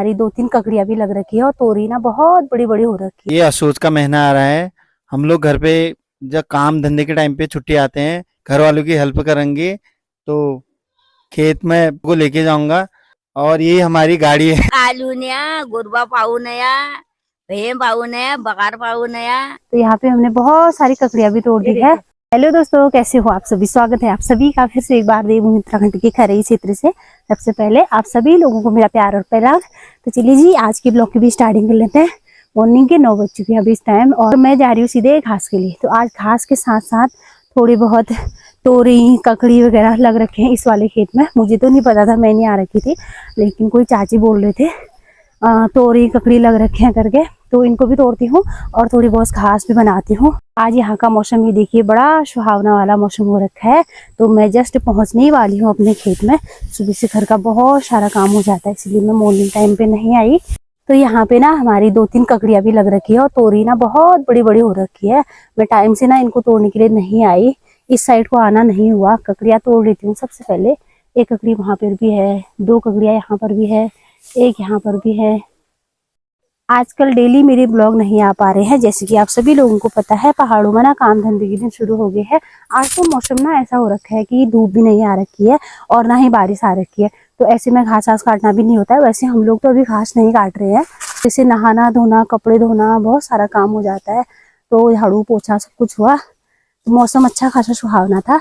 हमारी 2-3 ककड़ियां भी लग रखी है और तोरी ना बहुत बड़ी बड़ी हो रखी है। ये असोज का महीना आ रहा है। हम लोग घर पे जब काम धंधे के टाइम पे छुट्टी आते हैं, घर वालों की हेल्प करेंगे तो खेत में को लेके जाऊंगा। और ये हमारी गाड़ी है। आलू नया गुरबा पाऊ नया भेम पाऊ नया बकार पाऊ नया। तो यहाँ पे हमने बहुत सारी ककड़ियां भी तोड़ दी है। हेलो दोस्तों, कैसे हो आप सभी? स्वागत है आप सभी का फिर से एक बार देवभूमि उत्तराखंड के खरई क्षेत्र से। सबसे पहले आप सभी लोगों को मेरा प्यार और पैराग। तो चलिए जी, आज के ब्लॉग की भी स्टार्टिंग कर लेते हैं। मॉर्निंग के 9 बज चुके हैं अभी इस टाइम, और मैं जा रही हूँ सीधे घास के लिए। तो आज घास के साथ साथ थोड़ी बहुत तोरी ककड़ी वगैरह लग रखे हैं इस वाले खेत में। मुझे तो नहीं पता था, मैं नहीं आ रखी थी, लेकिन कोई चाची बोल रहे थे तोरी ककड़ी लग रखे हैं करके, तो इनको भी तोड़ती हूँ और थोड़ी बहुत घास भी बनाती हूँ। आज यहाँ का मौसम ये देखिए, बड़ा सुहावना वाला मौसम हो रखा है। तो मैं जस्ट पहुँचने ही वाली हूँ अपने खेत में। सुबह से घर का बहुत सारा काम हो जाता है, इसलिए मैं मॉर्निंग टाइम पे नहीं आई। तो यहाँ पे ना हमारी 2-3 ककड़ियां भी लग रखी है और तोरी ना बहुत बड़ी बड़ी हो रखी है। मैं टाइम से ना इनको तोड़ने के लिए नहीं आई, इस साइड को आना नहीं हुआ। ककड़ियां तोड़ लेती हूँ सबसे पहले। एक ककड़ी वहां पर भी है, 2 ककड़ियां यहाँ पर भी है, एक यहाँ पर भी है। आजकल डेली मेरे ब्लॉग नहीं आ पा रहे हैं, जैसे कि आप सभी लोगों को पता है पहाड़ों में ना काम धंधे के दिन शुरू हो गए हैं। आज तो मौसम ना ऐसा हो रखा है कि धूप भी नहीं आ रखी है और ना ही बारिश आ रखी है, तो ऐसे में घास काटना भी नहीं होता है। वैसे हम लोग तो अभी घास नहीं काट रहे हैं, जैसे नहाना धोना कपड़े धोना बहुत सारा काम हो जाता है। तो झाड़ू पोछा सब कुछ हुआ, तो मौसम अच्छा खासा सुहावना था।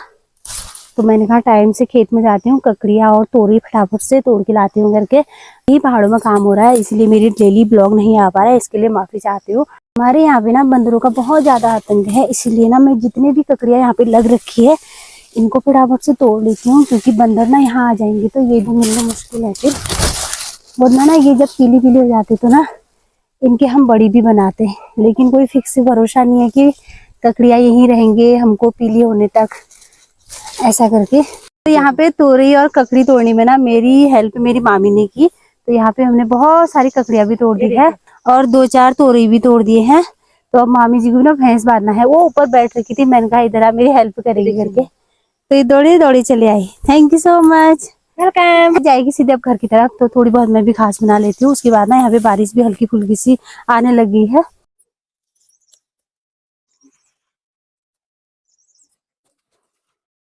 तो मैंने कहा टाइम से खेत में जाती हूँ, ककड़ियाँ और तोरी फटाफट से तोड़ के लाती हूँ करके। यही पहाड़ों में काम हो रहा है, इसलिए मेरी डेली ब्लॉग नहीं आ पा रहा है, इसके लिए माफी चाहती हूँ। हमारे यहाँ पे ना बंदरों का बहुत ज्यादा आतंक है, इसीलिए ना मैं जितने भी ककड़ियाँ यहाँ पे लग रखी है इनको फटाफट से तोड़ लेती हूँ, क्योंकि बंदर ना यहाँ आ जाएंगे तो ये भी मिलना मुश्किल है फिर। वरना ना ये जब पीली पीली हो जाती तो ना इनके हम बड़ी भी बनाते, लेकिन कोई फिक्स भरोसा नहीं है कि ककड़ियाँ यहीं रहेंगे हमको पीली होने तक, ऐसा करके। तो यहाँ पे तोरी और ककड़ी तोड़ने में ना मेरी हेल्प मेरी मामी ने की। तो यहाँ पे हमने बहुत सारी ककड़ियां भी तोड़ दी है और 2-4 तोरी भी तोड़ दिए हैं। तो अब मामी जी को ना भैंस बांधना है, वो ऊपर बैठ रखी थी, मैंने कहा इधर आ मेरी हेल्प करेगी करके, तो ये दौड़ी दौड़ी चले आई। Thank you so much, welcome. जाएगी सीधे अब घर की तरफ, तो थोड़ी बहुत मैं भी घास बना लेती हूँ। उसके बाद ना यहाँ पे बारिश भी हल्की फुल्की सी आने लगी है।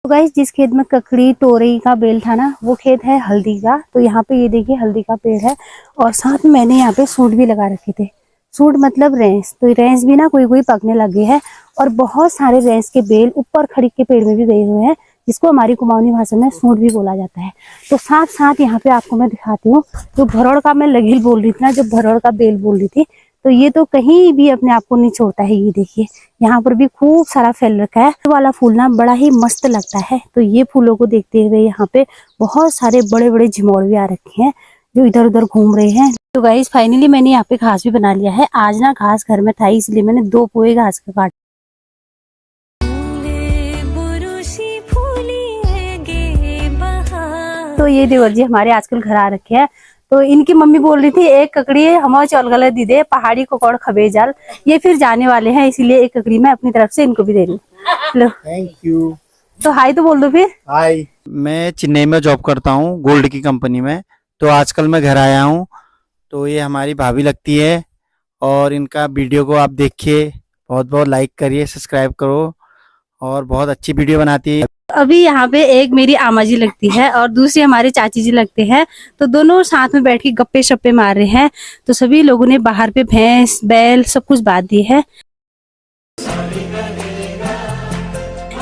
तो गाइस, जिस खेत में ककड़ी तोरई का बेल था ना, वो खेत है हल्दी का। तो यहाँ पे ये देखिए हल्दी का पेड़ है, और साथ में मैंने यहाँ पे सूट भी लगा रखे थे। सूट मतलब रेंस, तो रेंस भी ना कोई कोई पकने लगे हैं, और बहुत सारे रेंस के बेल ऊपर खड़ी के पेड़ में भी गए हुए हैं, जिसको हमारी कुमाऊनी भाषा में सूट भी बोला जाता है। तो साथ साथ यहाँ पे आपको मैं दिखाती हूँ, जो भरौड़ का मैं लकील बोल रही थी ना, जो भरौड़ का बेल बोल रही थी, तो ये तो कहीं भी अपने आप को नहीं छोड़ता है। ये देखिए यहाँ पर भी खूब सारा फैल रखा है। ये वाला फूल ना बड़ा ही मस्त लगता है। तो ये फूलों को देखते हुए यहाँ पे बहुत सारे बड़े बड़े झिमोड़ भी आ रखे हैं, जो इधर उधर घूम रहे हैं। तो गाइस फाइनली मैंने यहाँ पे घास भी बना लिया है। आज ना घास घर में था, इसलिए मैंने 2 पोए घास का काट। तो ये देवर जी हमारे आजकल घर आ रखे हैं। तो इनकी मम्मी बोल रही थी एक ककड़ी हमारे चौल गला दी दे, पहाड़ी कोकड़ खबे जाल। ये फिर जाने वाले हैं, इसीलिए एक ककड़ी मैं अपनी तरफ से इनको भी दे रही हूँ। Thank you. तो हाय तो बोल दो फिर। हाय। मैं चेन्नई में जॉब करता हूँ, गोल्ड की कंपनी में। तो आजकल मैं घर आया हूँ। तो ये हमारी भाभी लगती है, और इनका वीडियो को आप देखिए, बहुत बहुत लाइक करिए, सब्सक्राइब करो, और बहुत अच्छी वीडियो बनाती है। अभी यहाँ पे एक मेरी आमा जी लगती है और दूसरी हमारे चाची जी लगते हैं। तो दोनों साथ में बैठ के गप्पे शप्पे मार रहे हैं। तो सभी लोगों ने बाहर पे भैंस बैल सब कुछ बांध दी है।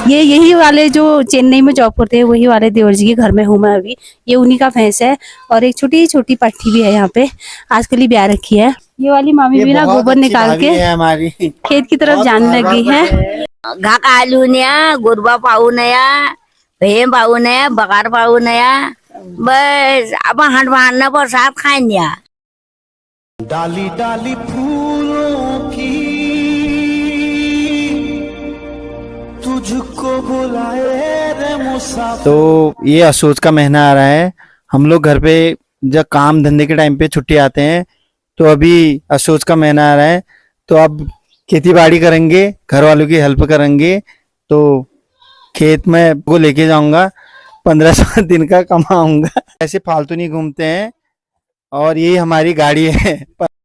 ये यही वाले जो चेन्नई में जॉब करते हैं, वही वाले देवर जी के घर में हूँ मैं अभी। ये उन्हीं का भैंस है, और एक छोटी छोटी पट्टी भी है यहाँ पे, आजकल ही ब्याह रखी है। ये वाली मामी भी ना गोबर निकाल के हमारी खेत की तरफ जाने लगी है। घाक आलू नया गुरबा पाऊ नया भेम पाऊ नया बकार पाऊ नया। बस अब हट बहाना प्रसाद खाए नया। डाली डाली फूलों की तुझको बुलाए रे मुसाफिर। तो ये असोज का महीना आ रहा है। हम लोग घर पे जब काम धंधे के टाइम पे छुट्टी आते हैं, तो अभी असोज का महीना आ रहा है, तो अब खेती बाड़ी करेंगे, घर वालों की हेल्प करेंगे। तो खेत में को लेके जाऊंगा, 1500 दिन का कमाऊंगा। ऐसे फालतू नहीं घूमते हैं, और ये हमारी गाड़ी है।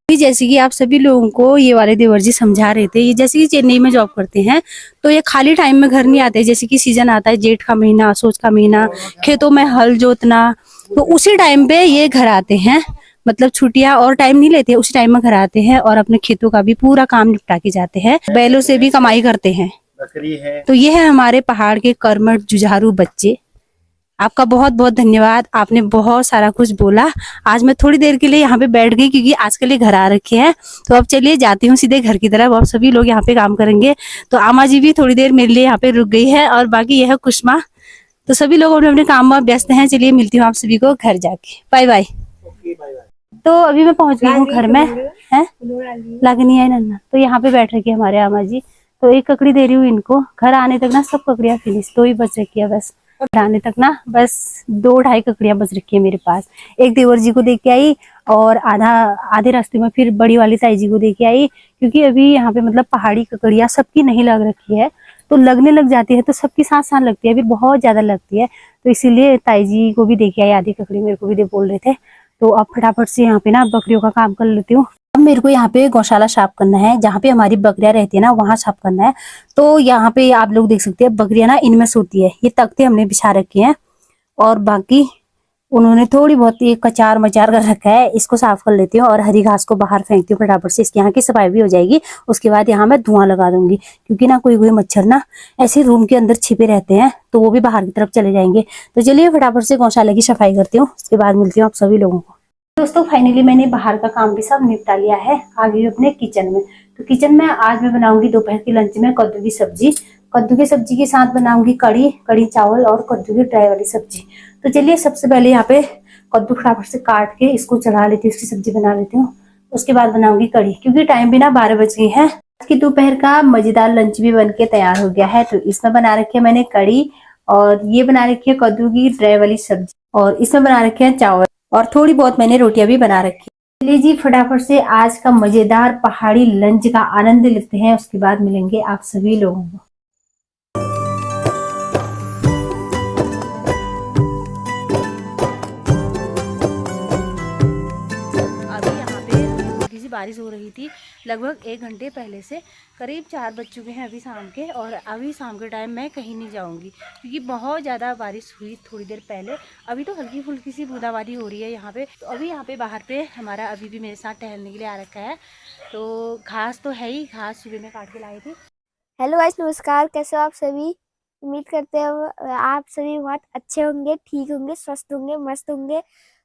भी जैसे कि आप सभी लोगों को ये वाले देवर जी समझा रहे थे, ये जैसे कि चेन्नई में जॉब करते हैं तो ये खाली टाइम में घर नहीं आते। जैसे कि सीजन आता है जेठ का महीना, सोच का महीना, खेतों में हल जोतना, तो उसी टाइम पे ये घर आते हैं। मतलब छुट्टियां और टाइम नहीं लेते, उसी टाइम में घर आते हैं और अपने खेतों का भी पूरा काम निपटा के जाते हैं। बैलों से भी कमाई करते हैं। बकरी है। तो ये है हमारे पहाड़ के कर्मठ जुझारू बच्चे। आपका बहुत बहुत धन्यवाद, आपने बहुत सारा कुछ बोला। आज मैं थोड़ी देर के लिए यहाँ पे बैठ गई क्योंकि आजकल ये घर आ रखे हैं। तो अब चलिए जाती हूँ सीधे घर की तरफ। अब सभी लोग यहाँ पे काम करेंगे। तो आमा जी भी थोड़ी देर मेरे लिए यहाँ पे रुक गई है और बाकी यह है कुष्मा। तो सभी लोग अपने अपने काम में व्यस्त हैं। चलिए मिलती हूँ आप सभी को घर जाके। Bye bye. तो अभी मैं पहुंच गई हूँ घर में। है लगनी है नन्ना, तो यहाँ पे बैठ रखी है हमारे आमा जी। तो एक ककड़ी दे रही हूँ इनको। घर आने तक ना सब ककड़ियाँ फिनिश, 2 ही बच रखी है बस। घर आने तक ना बस 2-2.5 ककड़ियाँ बच रखी है मेरे पास। एक देवर जी को दे के आई और आधे रास्ते में फिर बड़ी वाली ताई जी को दे के आई। क्योंकि अभी यहाँ पे मतलब पहाड़ी ककड़ियाँ सबकी नहीं लग रखी है, तो लगने लग जाती है तो सबकी साथ साथ लगती है, अभी बहुत ज्यादा लगती है। तो इसीलिए ताई जी को भी दे के आई आधी ककड़ी, मेरे को भी दे बोल रहे थे। तो अब फटाफट से यहाँ पे ना बकरियों का काम कर लेती हूँ। अब मेरे को यहाँ पे गौशाला साफ करना है, जहाँ पे हमारी बकरियां रहती है ना वहां साफ करना है। तो यहाँ पे आप लोग देख सकते हैं बकरियां ना इनमें सोती है। ये तख्ते हमने बिछा रखे हैं और बाकी उन्होंने थोड़ी बहुत ये कचार मचार कर रखा है। इसको साफ कर लेती हूँ और हरी घास को बाहर फेंकती हूँ फटाफट से। इसके यहाँ की सफाई भी हो जाएगी। उसके बाद यहाँ मैं धुआं लगा दूंगी, क्योंकि ना कोई मच्छर ना ऐसे रूम के अंदर छिपे रहते हैं, तो वो भी बाहर की तरफ चले जाएंगे। तो चलिए फटाफट से गौशाला की सफाई करती हूँ, उसके बाद मिलती हूँ आप सभी लोगों को। दोस्तों फाइनली मैंने बाहर का काम भी सब निपटा लिया है। आ गई अपने किचन में। तो किचन में आज मैं बनाऊंगी दोपहर की लंच में कद्दू की सब्जी। कद्दू की सब्जी के साथ बनाऊंगी कड़ी चावल और कद्दू की ड्राई वाली सब्जी। तो चलिए सबसे पहले यहाँ पे कद्दू फटाफट से काट के इसको चढ़ा लेती हूँ, इसकी सब्जी बना लेती हूँ। उसके बाद बनाऊंगी कड़ी, क्योंकि टाइम भी ना 12 बज गई है। आज की दोपहर का मजेदार लंच भी बन के तैयार हो गया है। तो इसमें बना रखी है मैंने कड़ी, और ये बना रखी है कद्दू की ड्राई वाली सब्जी, और इसमें बना रखे हैं चावल, और थोड़ी बहुत मैंने रोटियां भी बना रखी। चलिए जी फटाफट से आज का मजेदार पहाड़ी लंच का आनंद लेते हैं, उसके बाद मिलेंगे आप सभी लोगों को। अभी यहाँ पे हल्की सी बारिश हो रही थी लगभग 1 घंटे पहले से। करीब 4 बज चुके हैं अभी शाम के, और अभी शाम के टाइम मैं कहीं नहीं जाऊंगी क्योंकि बहुत ज़्यादा बारिश हुई थोड़ी देर पहले। अभी तो हल्की फुल्की सी बूंदाबांदी हो रही है यहाँ पे। तो अभी यहाँ पे बाहर पे हमारा अभी भी मेरे साथ टहलने के लिए आ रखा है। तो घास तो है ही, घास सुबह में काट के लाई थी। हेलो गाइस, नमस्कार। कैसे हो आप सभी? उम्मीद करते हैं आप सभी बहुत अच्छे होंगे, ठीक होंगे, स्वस्थ होंगे, मस्त होंगे।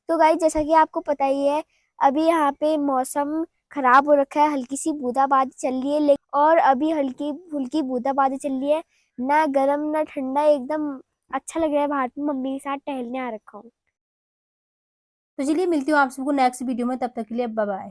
तो गाइस जैसा कि आपको पता ही है, अभी यहाँ पे मौसम खराब हो रखा है, हल्की सी बूंदाबांदी चल रही है, और अभी हल्की फुल्की बूंदाबांदी चल रही है, ना गर्म ना ठंडा, एकदम अच्छा लग रहा है। बाहर पे मम्मी के साथ टहलने आ रखा हूँ। तो चलिए मिलती हूँ आप सबको नेक्स्ट वीडियो में, तब तक के लिए बाय बाय।